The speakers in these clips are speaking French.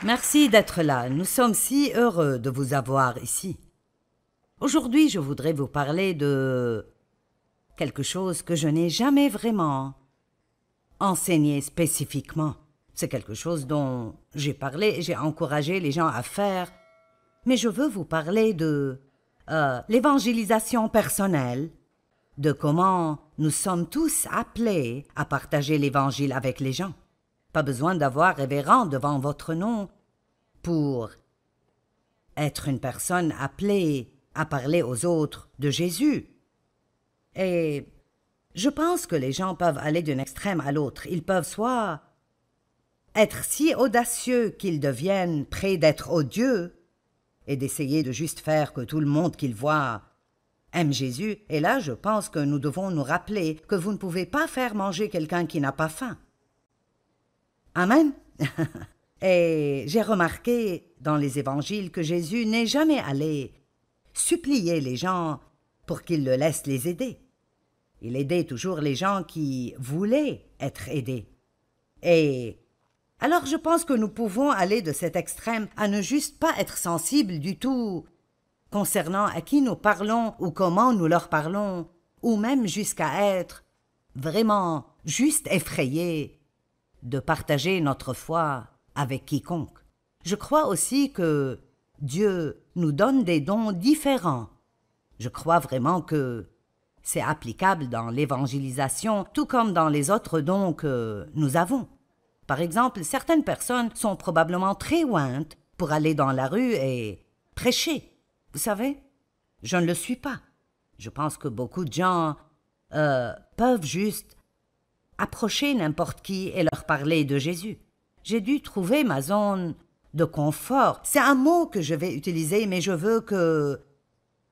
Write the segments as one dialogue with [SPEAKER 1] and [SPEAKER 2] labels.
[SPEAKER 1] Merci d'être là. Nous sommes si heureux de vous avoir ici. Aujourd'hui, je voudrais vous parler de quelque chose que je n'ai jamais vraiment enseigné spécifiquement. C'est quelque chose dont j'ai parlé et j'ai encouragé les gens à faire. Mais je veux vous parler de l'évangélisation personnelle, de comment nous sommes tous appelés à partager l'Évangile avec les gens. Pas besoin d'avoir révérend devant votre nom pour être une personne appelée à parler aux autres de Jésus. Et je pense que les gens peuvent aller d'un extrême à l'autre. Ils peuvent soit être si audacieux qu'ils deviennent près d'être odieux et d'essayer de juste faire que tout le monde qu'ils voient aime Jésus. Et là, je pense que nous devons nous rappeler que vous ne pouvez pas faire manger quelqu'un qui n'a pas faim. Amen. Et j'ai remarqué dans les évangiles que Jésus n'est jamais allé supplier les gens pour qu'ils le laissent les aider. Il aidait toujours les gens qui voulaient être aidés. Et alors je pense que nous pouvons aller de cet extrême à ne juste pas être sensibles du tout concernant à qui nous parlons ou comment nous leur parlons, ou même jusqu'à être vraiment juste effrayés de partager notre foi avec quiconque. Je crois aussi que Dieu nous donne des dons différents. Je crois vraiment que c'est applicable dans l'évangélisation, tout comme dans les autres dons que nous avons. Par exemple, certaines personnes sont probablement très ointes pour aller dans la rue et prêcher. Vous savez, je ne le suis pas. Je pense que beaucoup de gens peuvent juste approcher n'importe qui et leur parler de Jésus. J'ai dû trouver ma zone de confort. C'est un mot que je vais utiliser, mais je veux que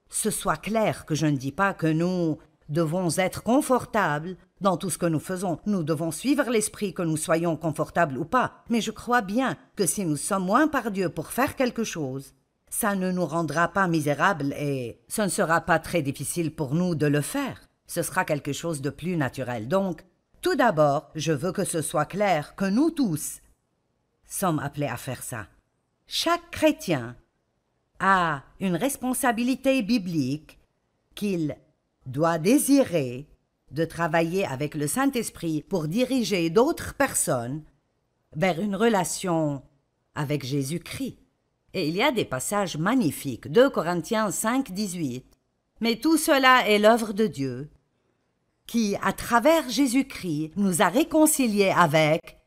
[SPEAKER 1] ce soit clair, que je ne dis pas que nous devons être confortables dans tout ce que nous faisons. Nous devons suivre l'esprit, que nous soyons confortables ou pas. Mais je crois bien que si nous sommes moins par Dieu pour faire quelque chose, ça ne nous rendra pas misérables et ce ne sera pas très difficile pour nous de le faire. Ce sera quelque chose de plus naturel. Donc, tout d'abord, je veux que ce soit clair que nous tous sommes appelés à faire ça. Chaque chrétien a une responsabilité biblique qu'il doit désirer de travailler avec le Saint-Esprit pour diriger d'autres personnes vers une relation avec Jésus-Christ. Et il y a des passages magnifiques, 2 Corinthiens 5, 18. Mais tout cela est l'œuvre de Dieu, qui, à travers Jésus-Christ, nous a réconciliés avec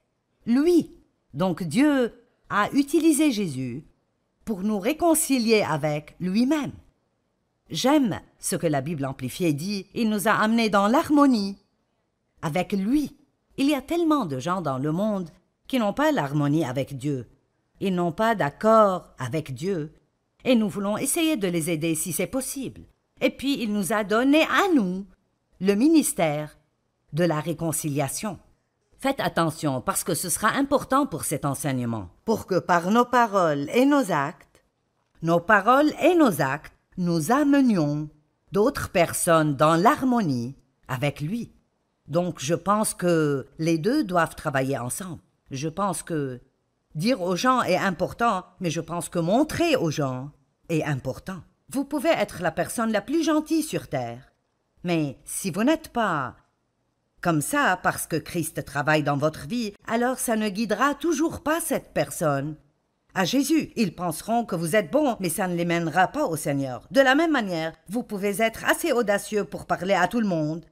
[SPEAKER 1] lui. Donc Dieu a utilisé Jésus pour nous réconcilier avec lui-même. J'aime ce que la Bible amplifiée dit, il nous a amenés dans l'harmonie avec lui. Il y a tellement de gens dans le monde qui n'ont pas l'harmonie avec Dieu. Ils n'ont pas d'accord avec Dieu. Et nous voulons essayer de les aider si c'est possible. Et puis il nous a donné à nous le ministère de la réconciliation. Faites attention parce que ce sera important pour cet enseignement, pour que par nos paroles et nos actes, nous amenions d'autres personnes dans l'harmonie avec lui. Donc je pense que les deux doivent travailler ensemble. Je pense que dire aux gens est important, mais je pense que montrer aux gens est important. Vous pouvez être la personne la plus gentille sur terre, mais si vous n'êtes pas comme ça parce que Christ travaille dans votre vie, alors ça ne guidera toujours pas cette personne à Jésus. Ils penseront que vous êtes bon, mais ça ne les mènera pas au Seigneur. De la même manière, vous pouvez être assez audacieux pour parler à tout le monde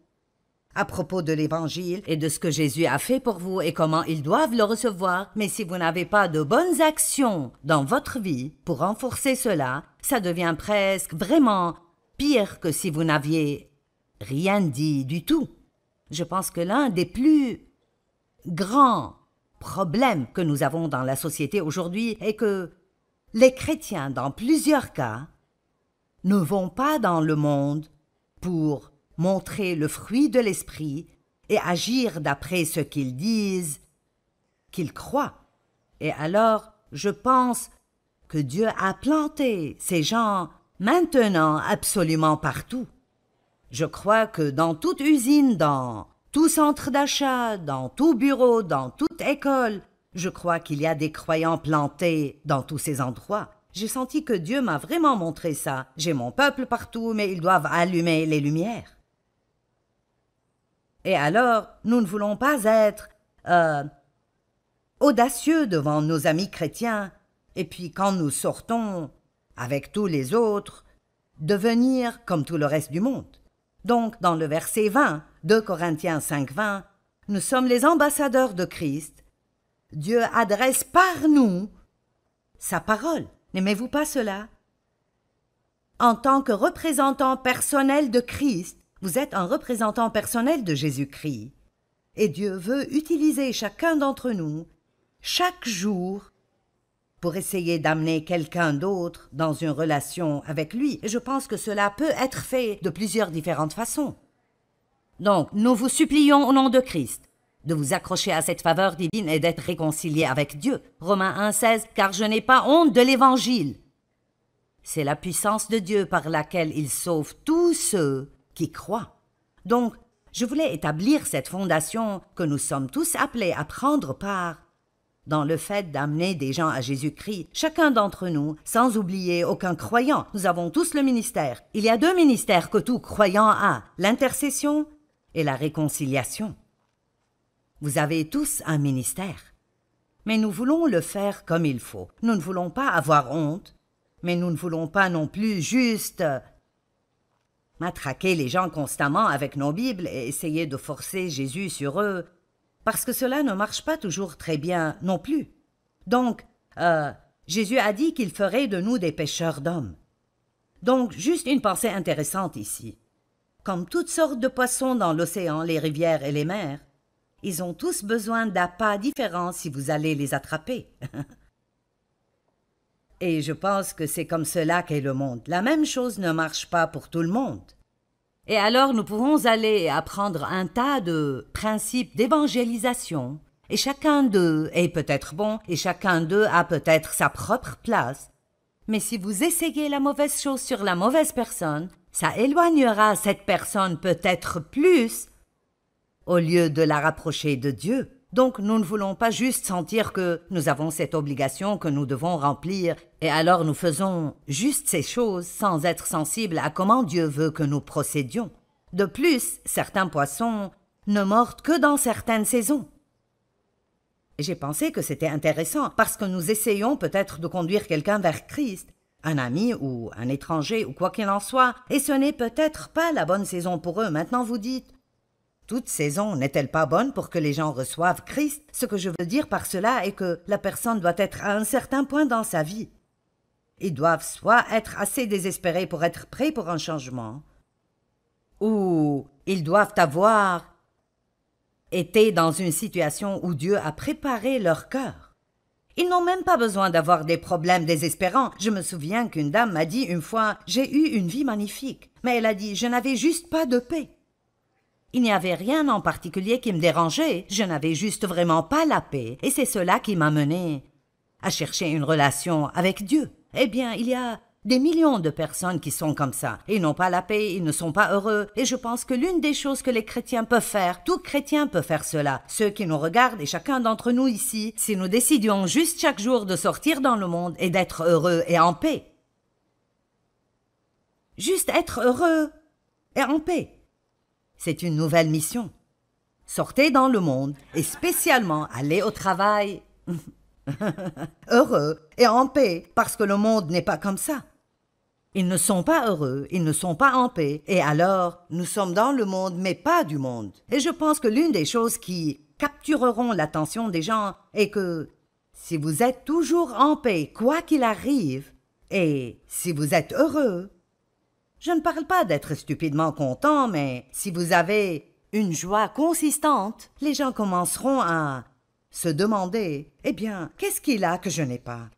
[SPEAKER 1] à propos de l'Évangile et de ce que Jésus a fait pour vous et comment ils doivent le recevoir, mais si vous n'avez pas de bonnes actions dans votre vie pour renforcer cela, ça devient presque vraiment pire que si vous n'aviez rien dit du tout. Je pense que l'un des plus grands problèmes que nous avons dans la société aujourd'hui est que les chrétiens, dans plusieurs cas, ne vont pas dans le monde pour montrer le fruit de l'esprit et agir d'après ce qu'ils disent, qu'ils croient. Et alors, je pense que Dieu a planté ces gens maintenant absolument partout. Je crois que dans toute usine, dans tout centre d'achat, dans tout bureau, dans toute école, Je crois qu'il y a des croyants plantés dans tous ces endroits. J'ai senti que Dieu m'a vraiment montré ça. J'ai mon peuple partout, mais ils doivent allumer les lumières. Et alors, nous ne voulons pas être audacieux devant nos amis chrétiens, et puis quand nous sortons avec tous les autres, devenir comme tout le reste du monde. Donc, dans le verset 20, 2 Corinthiens 5, 20, nous sommes les ambassadeurs de Christ. Dieu adresse par nous sa parole. N'aimez-vous pas cela? En tant que représentant personnel de Christ, vous êtes un représentant personnel de Jésus-Christ. Et Dieu veut utiliser chacun d'entre nous, chaque jour, pour essayer d'amener quelqu'un d'autre dans une relation avec lui. Et je pense que cela peut être fait de plusieurs différentes façons. Donc, nous vous supplions au nom de Christ de vous accrocher à cette faveur divine et d'être réconciliés avec Dieu. Romains 1, 16, car je n'ai pas honte de l'Évangile. C'est la puissance de Dieu par laquelle il sauve tous ceux qui croient. Donc, je voulais établir cette fondation que nous sommes tous appelés à prendre part dans le fait d'amener des gens à Jésus-Christ, chacun d'entre nous, sans oublier aucun croyant. Nous avons tous le ministère. Il y a 2 ministères que tout croyant a, l'intercession et la réconciliation. Vous avez tous un ministère. Mais nous voulons le faire comme il faut. Nous ne voulons pas avoir honte, mais nous ne voulons pas non plus juste matraquer les gens constamment avec nos Bibles et essayer de forcer Jésus sur eux, parce que cela ne marche pas toujours très bien non plus. Donc, Jésus a dit qu'il ferait de nous des pêcheurs d'hommes. Donc, juste une pensée intéressante ici. Comme toutes sortes de poissons dans l'océan, les rivières et les mers, ils ont tous besoin d'appâts différents si vous allez les attraper. Et je pense que c'est comme cela qu'est le monde. La même chose ne marche pas pour tout le monde. Et alors nous pouvons aller apprendre un tas de principes d'évangélisation, et chacun d'eux est peut-être bon, et chacun d'eux a peut-être sa propre place. Mais si vous essayez la mauvaise chose sur la mauvaise personne, ça éloignera cette personne peut-être plus au lieu de la rapprocher de Dieu. Donc nous ne voulons pas juste sentir que nous avons cette obligation que nous devons remplir, et alors nous faisons juste ces choses sans être sensibles à comment Dieu veut que nous procédions. De plus, certains poissons ne mordent que dans certaines saisons. J'ai pensé que c'était intéressant, parce que nous essayons peut-être de conduire quelqu'un vers Christ, un ami ou un étranger ou quoi qu'il en soit, et ce n'est peut-être pas la bonne saison pour eux. Maintenant vous dites, toute saison n'est-elle pas bonne pour que les gens reçoivent Christ? Ce que je veux dire par cela est que la personne doit être à un certain point dans sa vie. Ils doivent soit être assez désespérés pour être prêts pour un changement, ou ils doivent avoir été dans une situation où Dieu a préparé leur cœur. Ils n'ont même pas besoin d'avoir des problèmes désespérants. Je me souviens qu'une dame m'a dit une fois « J'ai eu une vie magnifique », mais elle a dit « Je n'avais juste pas de paix ». Il n'y avait rien en particulier qui me dérangeait, je n'avais juste vraiment pas la paix, et c'est cela qui m'a mené à chercher une relation avec Dieu. Eh bien, il y a des millions de personnes qui sont comme ça. Ils n'ont pas la paix, ils ne sont pas heureux, et je pense que l'une des choses que les chrétiens peuvent faire, tout chrétien peut faire cela, ceux qui nous regardent et chacun d'entre nous ici, si nous décidions juste chaque jour de sortir dans le monde et d'être heureux et en paix. Juste être heureux et en paix. C'est une nouvelle mission. Sortez dans le monde et spécialement allez au travail heureux et en paix, parce que le monde n'est pas comme ça. Ils ne sont pas heureux, ils ne sont pas en paix, et alors nous sommes dans le monde mais pas du monde. Et je pense que l'une des choses qui captureront l'attention des gens est que si vous êtes toujours en paix, quoi qu'il arrive, et si vous êtes heureux, je ne parle pas d'être stupidement content, mais si vous avez une joie consistante, les gens commenceront à se demander, eh bien, qu'est-ce qu'il a que je n'ai pas?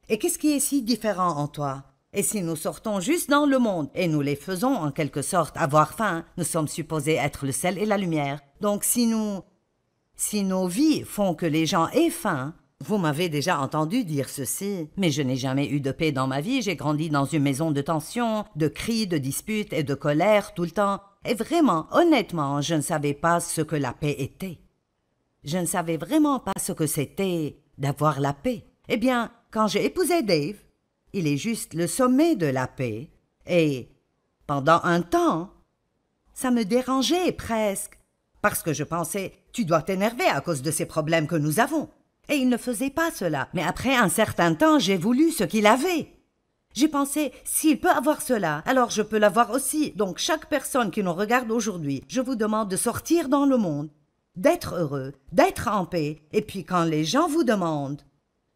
[SPEAKER 1] Et qu'est-ce qui est si différent en toi? Et si nous sortons juste dans le monde et nous les faisons en quelque sorte avoir faim, nous sommes supposés être le sel et la lumière. Donc si nos vies font que les gens aient faim, vous m'avez déjà entendu dire ceci, mais je n'ai jamais eu de paix dans ma vie. J'ai grandi dans une maison de tension, de cris, de disputes et de colère tout le temps. Et vraiment, honnêtement, je ne savais pas ce que la paix était. je ne savais vraiment pas ce que c'était d'avoir la paix. Eh bien, quand j'ai épousé Dave, il est juste le sommet de la paix. Et pendant un temps, ça me dérangeait presque, parce que je pensais, tu dois t'énerver à cause de ces problèmes que nous avons. Et il ne faisait pas cela. Mais après un certain temps, j'ai voulu ce qu'il avait. J'ai pensé, s'il peut avoir cela, alors je peux l'avoir aussi. Donc chaque personne qui nous regarde aujourd'hui, je vous demande de sortir dans le monde, d'être heureux, d'être en paix. Et puis quand les gens vous demandent,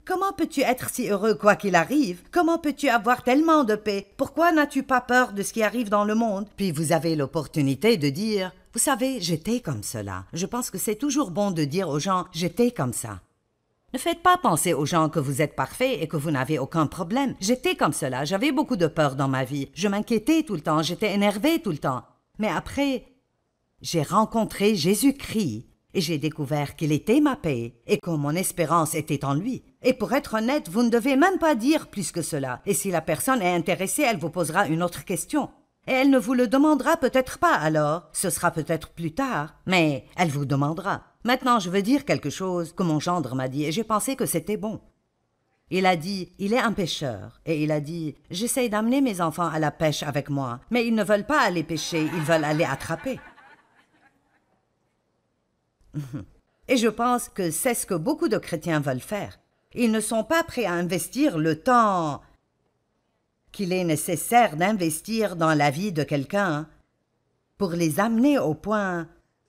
[SPEAKER 1] comment peux-tu être si heureux quoi qu'il arrive? Comment peux-tu avoir tellement de paix? Pourquoi n'as-tu pas peur de ce qui arrive dans le monde? Puis vous avez l'opportunité de dire, vous savez, j'étais comme cela. Je pense que c'est toujours bon de dire aux gens, j'étais comme ça. Ne faites pas penser aux gens que vous êtes parfaits et que vous n'avez aucun problème. J'étais comme cela, j'avais beaucoup de peur dans ma vie. Je m'inquiétais tout le temps, j'étais énervée tout le temps. Mais après, j'ai rencontré Jésus-Christ et j'ai découvert qu'il était ma paix et que mon espérance était en lui. Et pour être honnête, vous ne devez même pas dire plus que cela. Et si la personne est intéressée, elle vous posera une autre question. Et elle ne vous le demandera peut-être pas alors, ce sera peut-être plus tard, mais elle vous demandera. Maintenant, je veux dire quelque chose que mon gendre m'a dit et j'ai pensé que c'était bon. Il a dit, il est un pêcheur, et il a dit, j'essaye d'amener mes enfants à la pêche avec moi, mais ils ne veulent pas aller pêcher, ils veulent aller attraper. Et je pense que c'est ce que beaucoup de chrétiens veulent faire. Ils ne sont pas prêts à investir le temps qu'il est nécessaire d'investir dans la vie de quelqu'un pour les amener au point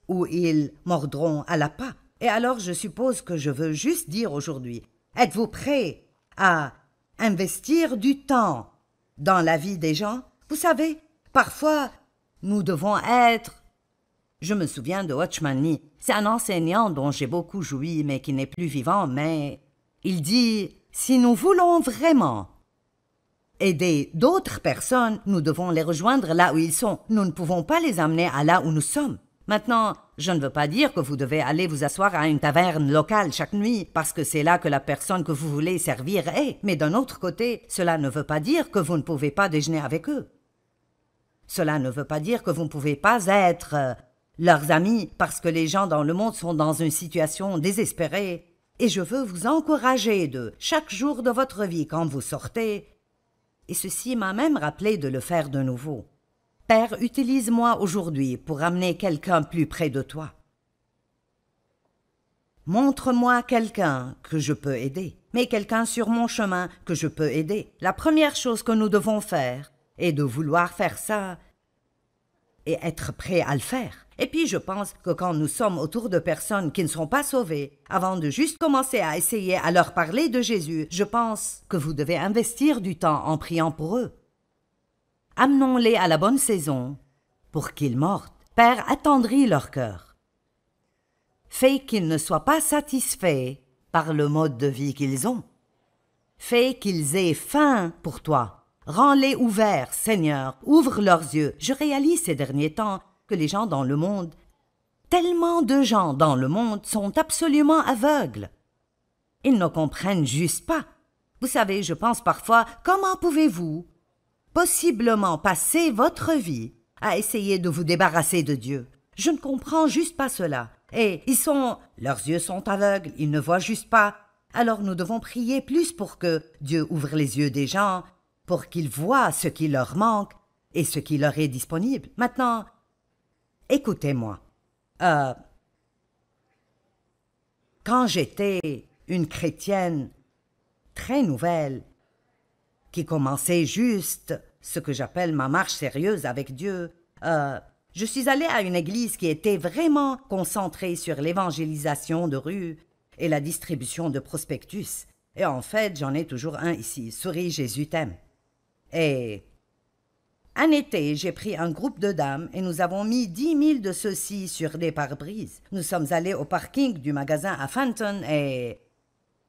[SPEAKER 1] où ils mordront à l'appât. Et alors je suppose que je veux juste dire aujourd'hui, êtes-vous prêts à investir du temps dans la vie des gens? Vous savez, parfois, nous devons être... Je me souviens de Watchman Nee. C'est un enseignant dont j'ai beaucoup joui, mais qui n'est plus vivant, mais il dit, si nous voulons vraiment aider d'autres personnes, nous devons les rejoindre là où ils sont. Nous ne pouvons pas les amener à là où nous sommes. Maintenant, je ne veux pas dire que vous devez aller vous asseoir à une taverne locale chaque nuit parce que c'est là que la personne que vous voulez servir est. Mais d'un autre côté, cela ne veut pas dire que vous ne pouvez pas déjeuner avec eux. Cela ne veut pas dire que vous ne pouvez pas être leurs amis parce que les gens dans le monde sont dans une situation désespérée. Et je veux vous encourager de, chaque jour de votre vie quand vous sortez, et ceci m'a même rappelé de le faire de nouveau. Père, utilise-moi aujourd'hui pour amener quelqu'un plus près de toi. Montre-moi quelqu'un que je peux aider, mais quelqu'un sur mon chemin que je peux aider. La première chose que nous devons faire est de vouloir faire ça et être prêt à le faire. Et puis je pense que quand nous sommes autour de personnes qui ne sont pas sauvées, avant de juste commencer à essayer à leur parler de Jésus, je pense que vous devez investir du temps en priant pour eux. Amenons-les à la bonne saison pour qu'ils mordent. Père, attendris leur cœur. Fais qu'ils ne soient pas satisfaits par le mode de vie qu'ils ont. Fais qu'ils aient faim pour toi. Rends-les ouverts, Seigneur, ouvre leurs yeux. Je réalise ces derniers temps que les gens dans le monde, tellement de gens dans le monde sont absolument aveugles. Ils ne comprennent juste pas. Vous savez, je pense parfois, comment pouvez-vous possiblement passer votre vie à essayer de vous débarrasser de Dieu? Je ne comprends juste pas cela. Et leurs yeux sont aveugles, ils ne voient juste pas. Alors nous devons prier plus pour que Dieu ouvre les yeux des gens, pour qu'ils voient ce qui leur manque et ce qui leur est disponible. Maintenant, écoutez-moi. Quand j'étais une chrétienne très nouvelle, qui commençait juste ce que j'appelle ma marche sérieuse avec Dieu, je suis allée à une église qui était vraiment concentrée sur l'évangélisation de rue et la distribution de prospectus. Et en fait, j'en ai toujours un ici, Souris, Jésus t'aime. Et un été, j'ai pris un groupe de dames et nous avons mis 10 000 de ceux-ci sur des pare-brises. Nous sommes allés au parking du magasin à Fenton et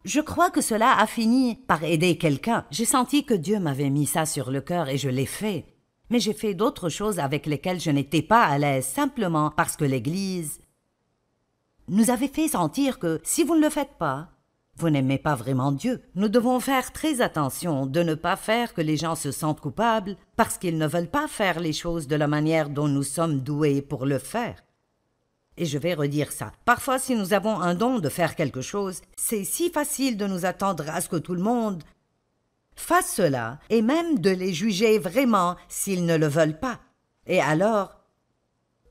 [SPEAKER 1] je crois que cela a fini par aider quelqu'un. J'ai senti que Dieu m'avait mis ça sur le cœur et je l'ai fait. Mais j'ai fait d'autres choses avec lesquelles je n'étais pas à l'aise, simplement parce que l'Église nous avait fait sentir que si vous ne le faites pas, vous n'aimez pas vraiment Dieu. Nous devons faire très attention de ne pas faire que les gens se sentent coupables parce qu'ils ne veulent pas faire les choses de la manière dont nous sommes doués pour le faire. Et je vais redire ça. Parfois, si nous avons un don de faire quelque chose, c'est si facile de nous attendre à ce que tout le monde fasse cela, et même de les juger vraiment s'ils ne le veulent pas. Et alors,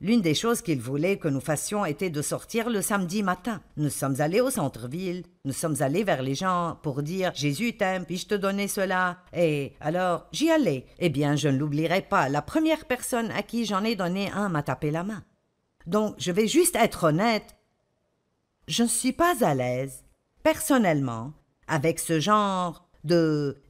[SPEAKER 1] l'une des choses qu'il voulait que nous fassions était de sortir le samedi matin. Nous sommes allés au centre-ville, nous sommes allés vers les gens pour dire « Jésus t'aime, puis-je te donner cela ?» Et alors, j'y allais. Eh bien, je ne l'oublierai pas, la première personne à qui j'en ai donné un m'a tapé la main. Donc, je vais juste être honnête, je ne suis pas à l'aise, personnellement, avec ce genre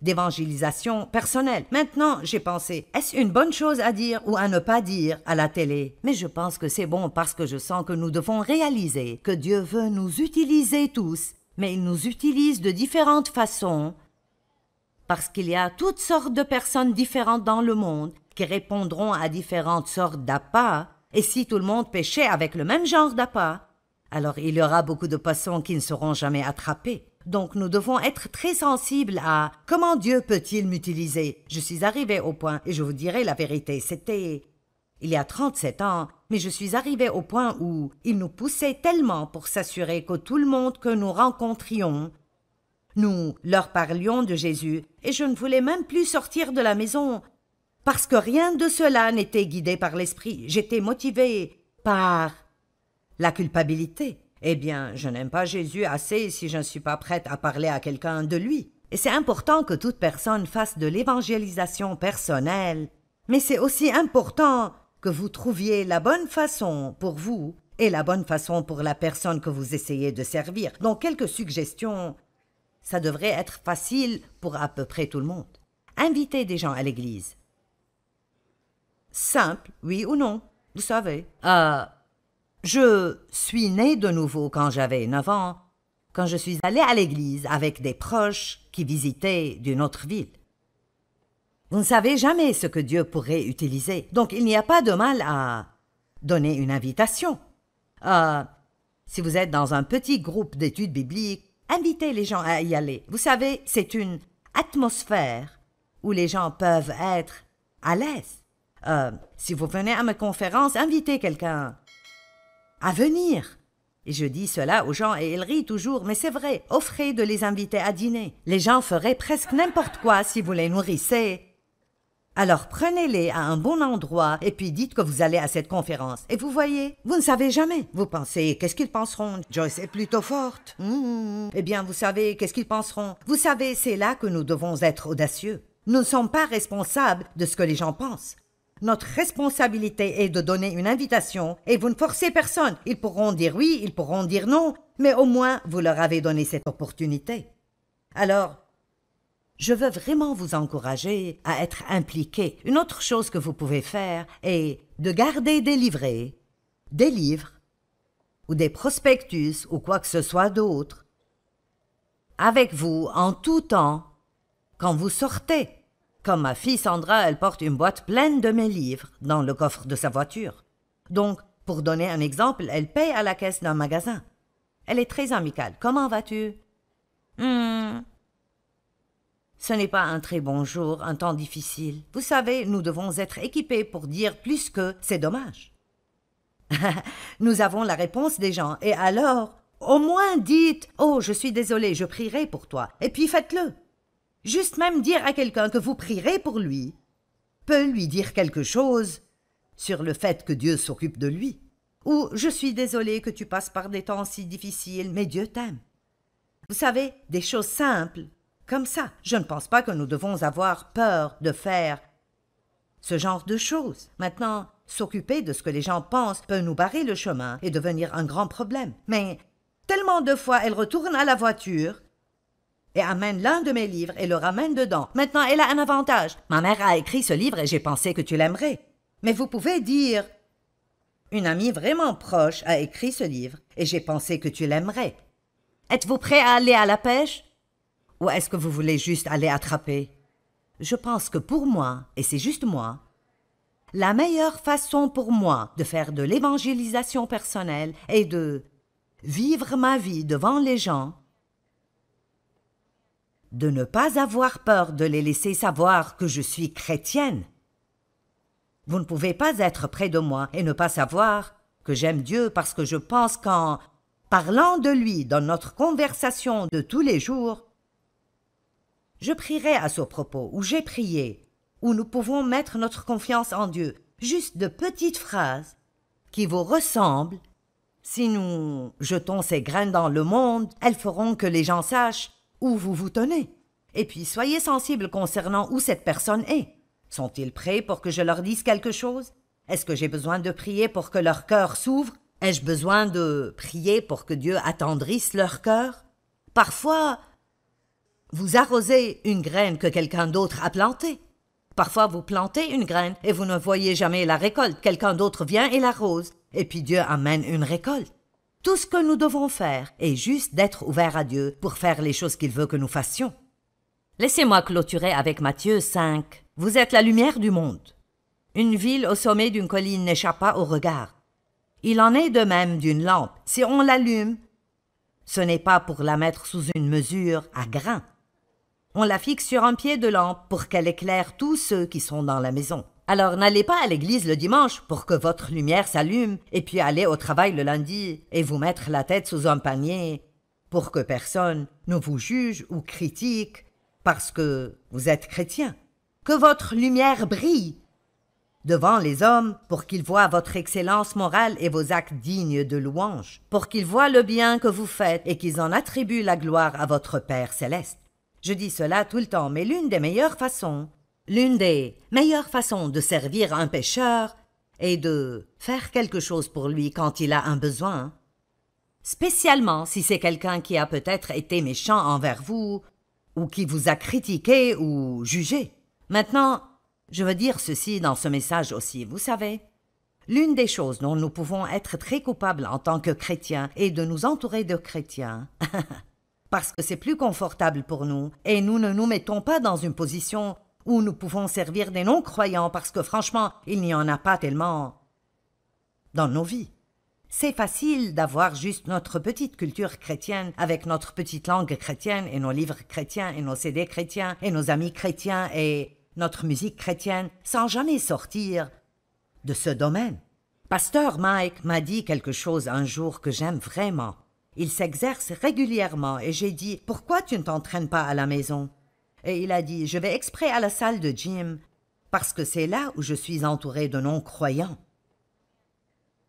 [SPEAKER 1] d'évangélisation personnelle. Maintenant, j'ai pensé, est-ce une bonne chose à dire ou à ne pas dire à la télé? Mais je pense que c'est bon parce que je sens que nous devons réaliser que Dieu veut nous utiliser tous, mais il nous utilise de différentes façons parce qu'il y a toutes sortes de personnes différentes dans le monde qui répondront à différentes sortes d'appâts, et si tout le monde péchait avec le même genre d'appât, alors il y aura beaucoup de poissons qui ne seront jamais attrapés. Donc nous devons être très sensibles à comment Dieu peut-il m'utiliser. Je suis arrivée au point, et je vous dirai la vérité, c'était il y a 37 ans, mais je suis arrivée au point où il nous poussait tellement pour s'assurer que tout le monde que nous rencontrions, nous leur parlions de Jésus, et je ne voulais même plus sortir de la maison, parce que rien de cela n'était guidé par l'esprit. J'étais motivée par la culpabilité. Eh bien, je n'aime pas Jésus assez si je ne suis pas prête à parler à quelqu'un de lui. Et c'est important que toute personne fasse de l'évangélisation personnelle, mais c'est aussi important que vous trouviez la bonne façon pour vous et la bonne façon pour la personne que vous essayez de servir. Donc, quelques suggestions, ça devrait être facile pour à peu près tout le monde. Invitez des gens à l'église. Simple, oui ou non, vous savez. Je suis née de nouveau quand j'avais 9 ans, quand je suis allée à l'église avec des proches qui visitaient d'une autre ville. Vous ne savez jamais ce que Dieu pourrait utiliser, donc il n'y a pas de mal à donner une invitation. Si vous êtes dans un petit groupe d'études bibliques, invitez les gens à y aller. Vous savez, c'est une atmosphère où les gens peuvent être à l'aise. Si vous venez à ma conférence, invitez quelqu'un à venir. Et je dis cela aux gens et ils rient toujours, mais c'est vrai, offrez de les inviter à dîner. Les gens feraient presque n'importe quoi si vous les nourrissez. Alors prenez-les à un bon endroit et puis dites que vous allez à cette conférence. Et vous voyez, vous ne savez jamais. Vous pensez, qu'est-ce qu'ils penseront? Joyce est plutôt forte. Eh bien, vous savez, qu'est-ce qu'ils penseront? Vous savez, c'est là que nous devons être audacieux. Nous ne sommes pas responsables de ce que les gens pensent. Notre responsabilité est de donner une invitation et vous ne forcez personne. Ils pourront dire oui, ils pourront dire non, mais au moins vous leur avez donné cette opportunité. Alors, je veux vraiment vous encourager à être impliqués. Une autre chose que vous pouvez faire est de garder des livrets, des livres ou des prospectus ou quoi que ce soit d'autre avec vous en tout temps quand vous sortez. Comme ma fille Sandra, elle porte une boîte pleine de mes livres dans le coffre de sa voiture. Donc, pour donner un exemple, elle paye à la caisse d'un magasin. Elle est très amicale. Comment vas-tu? Ce n'est pas un très bon jour, un temps difficile. Vous savez, nous devons être équipés pour dire plus que c'est dommage. Nous avons la réponse des gens. Et alors, au moins dites « Oh, je suis désolée, je prierai pour toi. » Et puis faites-le. Juste même dire à quelqu'un que vous prierez pour lui peut lui dire quelque chose sur le fait que Dieu s'occupe de lui. Ou « Je suis désolé que tu passes par des temps si difficiles, mais Dieu t'aime. » Vous savez, des choses simples comme ça. Je ne pense pas que nous devons avoir peur de faire ce genre de choses. Maintenant, s'occuper de ce que les gens pensent peut nous barrer le chemin et devenir un grand problème. Mais tellement de fois, elle retourne à la voiture et amène l'un de mes livres et le ramène dedans. Maintenant, elle a un avantage. Ma mère a écrit ce livre et j'ai pensé que tu l'aimerais. Mais vous pouvez dire, une amie vraiment proche a écrit ce livre et j'ai pensé que tu l'aimerais. Êtes-vous prêt à aller à la pêche? Ou est-ce que vous voulez juste aller attraper? Je pense que pour moi, et c'est juste moi, la meilleure façon pour moi de faire de l'évangélisation personnelle est de vivre ma vie devant les gens, de ne pas avoir peur de les laisser savoir que je suis chrétienne. Vous ne pouvez pas être près de moi et ne pas savoir que j'aime Dieu parce que je pense qu'en parlant de lui dans notre conversation de tous les jours, je prierai à ce propos, ou j'ai prié, où nous pouvons mettre notre confiance en Dieu, juste de petites phrases qui vous ressemblent. Si nous jetons ces graines dans le monde, elles feront que les gens sachent où vous vous tenez. Et puis soyez sensibles concernant où cette personne est. Sont-ils prêts pour que je leur dise quelque chose? Est-ce que j'ai besoin de prier pour que leur cœur s'ouvre? Ai-je besoin de prier pour que Dieu attendrisse leur cœur? Parfois, vous arrosez une graine que quelqu'un d'autre a plantée. Parfois, vous plantez une graine et vous ne voyez jamais la récolte. Quelqu'un d'autre vient et l'arrose, et puis Dieu amène une récolte. Tout ce que nous devons faire est juste d'être ouverts à Dieu pour faire les choses qu'il veut que nous fassions. Laissez-moi clôturer avec Matthieu 5. Vous êtes la lumière du monde. Une ville au sommet d'une colline n'échappe pas au regard. Il en est de même d'une lampe. Si on l'allume, ce n'est pas pour la mettre sous une mesure à grains. On la fixe sur un pied de lampe pour qu'elle éclaire tous ceux qui sont dans la maison. Alors n'allez pas à l'église le dimanche pour que votre lumière s'allume et puis allez au travail le lundi et vous mettre la tête sous un panier pour que personne ne vous juge ou critique parce que vous êtes chrétien. Que votre lumière brille devant les hommes pour qu'ils voient votre excellence morale et vos actes dignes de louange, pour qu'ils voient le bien que vous faites et qu'ils en attribuent la gloire à votre Père céleste. Je dis cela tout le temps, mais l'une des meilleures façons de servir un pécheur est de faire quelque chose pour lui quand il a un besoin, spécialement si c'est quelqu'un qui a peut-être été méchant envers vous ou qui vous a critiqué ou jugé. Maintenant, je veux dire ceci dans ce message aussi, vous savez. L'une des choses dont nous pouvons être très coupables en tant que chrétiens est de nous entourer de chrétiens. Parce que c'est plus confortable pour nous et nous ne nous mettons pas dans une position où nous pouvons servir des non-croyants parce que franchement, il n'y en a pas tellement dans nos vies. C'est facile d'avoir juste notre petite culture chrétienne avec notre petite langue chrétienne et nos livres chrétiens et nos CD chrétiens et nos amis chrétiens et notre musique chrétienne sans jamais sortir de ce domaine. Pasteur Mike m'a dit quelque chose un jour que j'aime vraiment. Il s'exerce régulièrement et j'ai dit « Pourquoi tu ne t'entraînes pas à la maison ?» Et il a dit « Je vais exprès à la salle de gym parce que c'est là où je suis entouré de non-croyants. »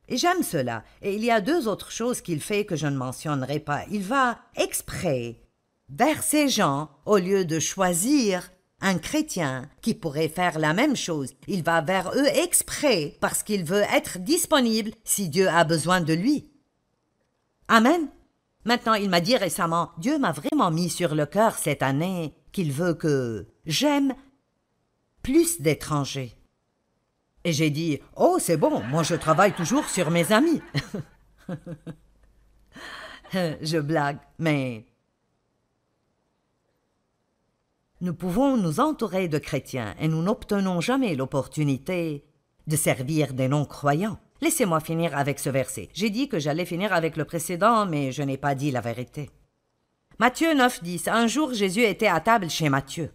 [SPEAKER 1] Et j'aime cela. Et il y a deux autres choses qu'il fait que je ne mentionnerai pas. Il va exprès vers ces gens au lieu de choisir un chrétien qui pourrait faire la même chose. Il va vers eux exprès parce qu'il veut être disponible si Dieu a besoin de lui. Amen. Maintenant, il m'a dit récemment, Dieu m'a vraiment mis sur le cœur cette année qu'il veut que j'aime plus d'étrangers. Et j'ai dit, oh, c'est bon, moi je travaille toujours sur mes amis. Je blague, mais nous pouvons nous entourer de chrétiens et nous n'obtenons jamais l'opportunité de servir des non-croyants. Laissez-moi finir avec ce verset. J'ai dit que j'allais finir avec le précédent, mais je n'ai pas dit la vérité. Matthieu 9,10. Un jour, Jésus était à table chez Matthieu.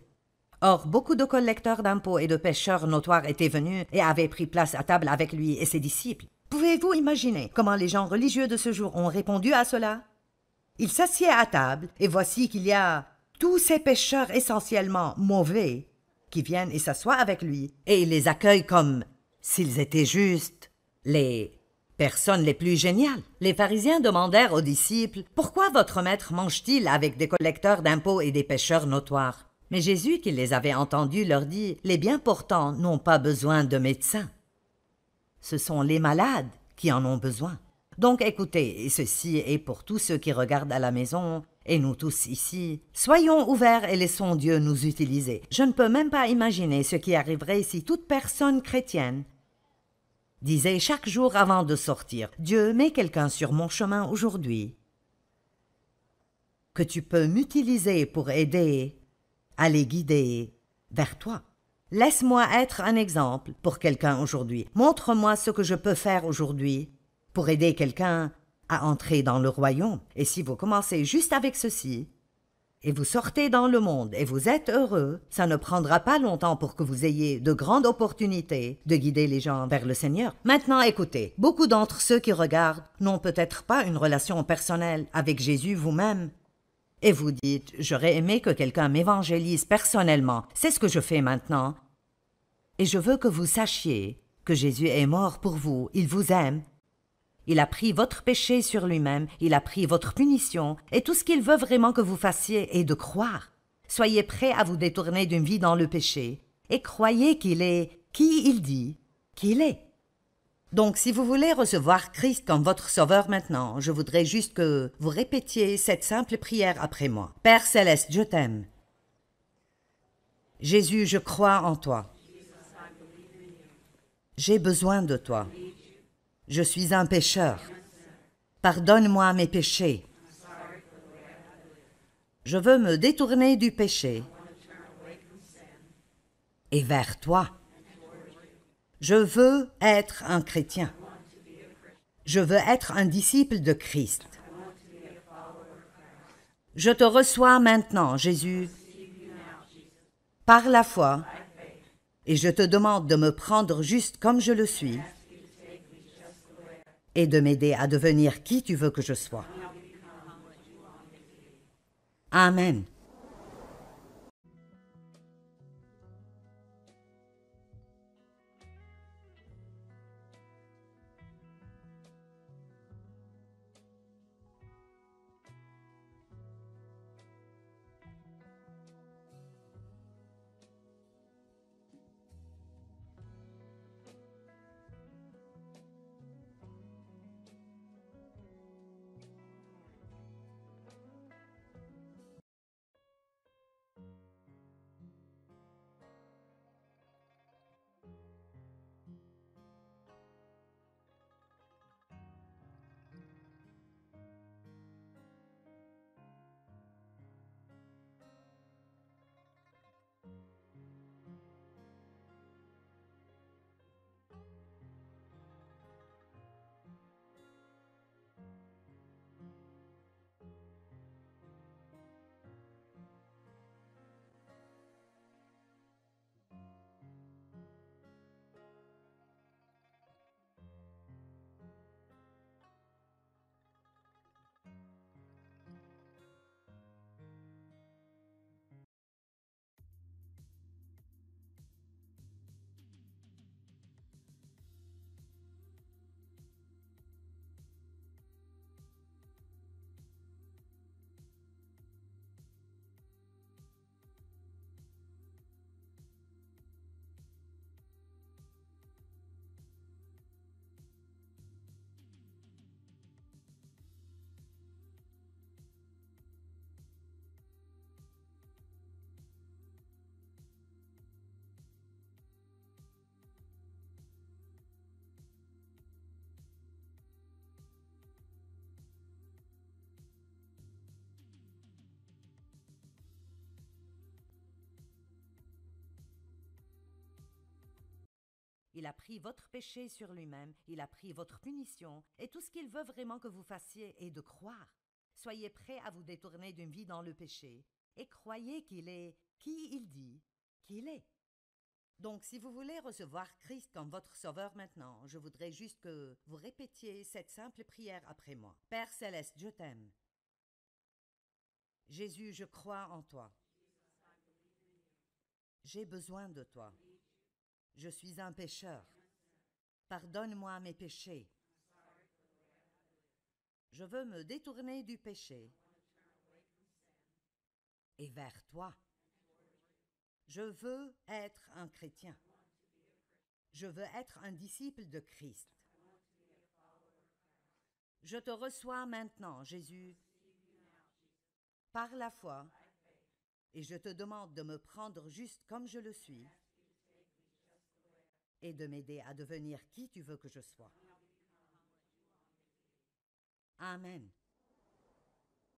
[SPEAKER 1] Or, beaucoup de collecteurs d'impôts et de pêcheurs notoires étaient venus et avaient pris place à table avec lui et ses disciples. Pouvez-vous imaginer comment les gens religieux de ce jour ont répondu à cela? Ils s'assiedent à table et voici qu'il y a tous ces pêcheurs essentiellement mauvais qui viennent et s'assoient avec lui et il les accueille comme s'ils étaient juste les personnes les plus géniales. Les pharisiens demandèrent aux disciples « Pourquoi votre maître mange-t-il avec des collecteurs d'impôts et des pêcheurs notoires ?» Mais Jésus, qui les avait entendus, leur dit « Les bien portants n'ont pas besoin de médecins. Ce sont les malades qui en ont besoin. » Donc écoutez, et ceci est pour tous ceux qui regardent à la maison, et nous tous ici, soyons ouverts et laissons Dieu nous utiliser. Je ne peux même pas imaginer ce qui arriverait si toute personne chrétienne disait chaque jour avant de sortir, « Dieu, mets quelqu'un sur mon chemin aujourd'hui que tu peux m'utiliser pour aider à les guider vers toi. Laisse-moi être un exemple pour quelqu'un aujourd'hui. Montre-moi ce que je peux faire aujourd'hui pour aider quelqu'un à entrer dans le royaume. » Et si vous commencez juste avec ceci, et vous sortez dans le monde et vous êtes heureux, ça ne prendra pas longtemps pour que vous ayez de grandes opportunités de guider les gens vers le Seigneur. Maintenant, écoutez, beaucoup d'entre ceux qui regardent n'ont peut-être pas une relation personnelle avec Jésus vous-même. Et vous dites, j'aurais aimé que quelqu'un m'évangélise personnellement. C'est ce que je fais maintenant. Et je veux que vous sachiez que Jésus est mort pour vous, il vous aime. Il a pris votre péché sur lui-même, il a pris votre punition, et tout ce qu'il veut vraiment que vous fassiez est de croire. Soyez prêts à vous détourner d'une vie dans le péché, et croyez qu'il est qui il dit qu'il est. Donc, si vous voulez recevoir Christ comme votre sauveur maintenant, je voudrais juste que vous répétiez cette simple prière après moi. Père céleste, je t'aime. Jésus, je crois en toi. J'ai besoin de toi. Je suis un pécheur. Pardonne-moi mes péchés. Je veux me détourner du péché et vers toi. Je veux être un chrétien. Je veux être un disciple de Christ. Je te reçois maintenant, Jésus, par la foi, et je te demande de me prendre juste comme je le suis et de m'aider à devenir qui tu veux que je sois. Amen. Il a pris votre péché sur lui-même, il a pris votre punition, et tout ce qu'il veut vraiment que vous fassiez est de croire. Soyez prêts à vous détourner d'une vie dans le péché, et croyez qu'il est qui il dit qu'il est. Donc, si vous voulez recevoir Christ comme votre sauveur maintenant, je voudrais juste que vous répétiez cette simple prière après moi. Père céleste, je t'aime. Jésus, je crois en toi. J'ai besoin de toi. Je suis un pécheur. Pardonne-moi mes péchés. Je veux me détourner du péché et vers toi. Je veux être un chrétien. Je veux être un disciple de Christ. Je te reçois maintenant, Jésus, par la foi, et je te demande de me prendre juste comme je le suis et de m'aider à devenir qui tu veux que je sois. Amen.